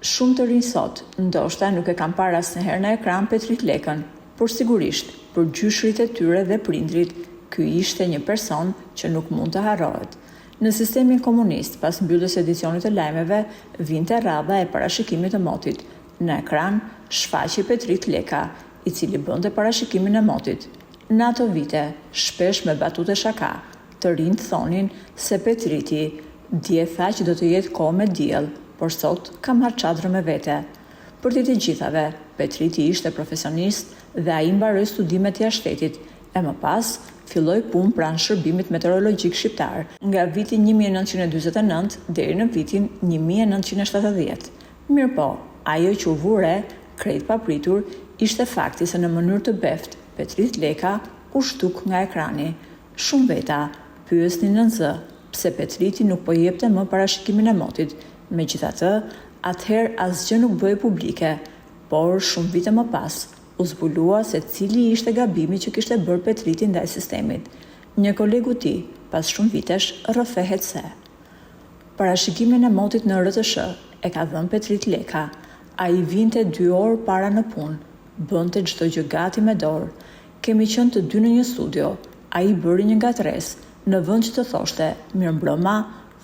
Shumë të rinj sot, ndoshta nuk e kam parë asnjëherë në ekran Petrit Lekën, por sigurisht, për gjyshrit e tyre dhe prindrit, ky ishte një person që nuk mund të harrohet. Në sistemin komunist, pas mbylljes së edicionit të lajmeve, vinte radha e parashikimit të motit. Në ekran shfaqi Petrit Leka, i cili bënte parashikimin e motit. Në ato vite, shpesh me batute shaka, të rinjt thonin se Petriti dje tha që do të jetë kohë me diell, por sot ka marrë çadrën me vete. Për të gjithave, Petriti ishte profesionist dhe ai mbaroi studimet jashtë shtetit, e më pas filloi punë pranë Shërbimit Meteorologjik Shqiptar nga viti 1949 deri në vitin 1970. Mirëpo, ajo që u vure krejt papritur ishte fakti se në mënyrë të beft Petrit Leka u shtuk nga ekrani. Shumë veta pyesnin në zë pse Petriti nuk po jepte më parashikimin e motit. Megjithatë, atëherë asgjë nuk bëhej publike, por shumë vite më pas u zbulua se cili ishte gabimi që kishte bërë Petriti ndaj sistemit. Një kolegu i tij, pas shumë vitesh, rrëfehet se parashikimin e motit në RTS e ka dhënë Petrit Leka. Ai vinte 2 orë para në punë, bënte çdo gjë gati me dorë. Kemi qenë të dy në një studio. Ai bëri një gatresë, në vend që të thoshte mirëmbrëma,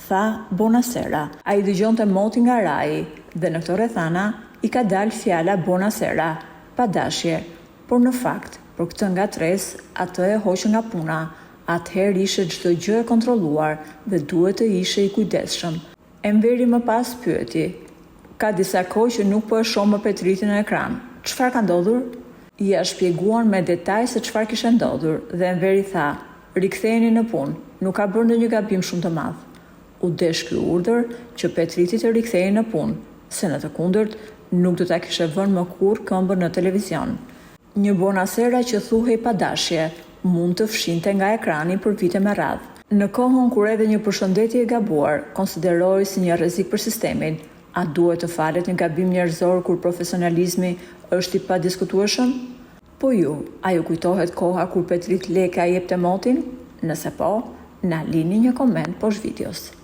tha bonasera. Ai dëgjonte motin nga raji dhe në këto rrethana i ka dalë fjala bonasera, pa dashje, por në fakt, për këtë ngatresë, atë e hoqë nga puna. Atëherë ishe çdo gjë e kontrolluar dhe duhet të ishe i kujdesshëm. Enveri më pas pyeti: "Ka disa kohë që nuk po e shoh më Petritin në ekran. Çfarë ka ndodhur?" Ja shpjeguan me detaj se çfarë kishte ndodhur dhe Enveri tha: "Riktheheni në punë, nuk ka bërë ndonjë gabim shumë të madh." U desh ky urdhër që Petriti të rikthehej në punë, se në të kundërt nuk do ta kishe vënë më kurrë këmbën në televizion. Një bonasera që thuhej pa dashje mund të fshinte nga ekrani për vite me radhë. Në kohën kur edhe një përshëndetje e gabuar konsiderohej si një rrezik për sistemin, a duhet të falet një gabim njerëzor kur profesionalizmi është i padiskutueshëm? Po a ju kujtohet koha kur Petrit Leka jepte motin? Nëse po, na lini një koment poshtë videos.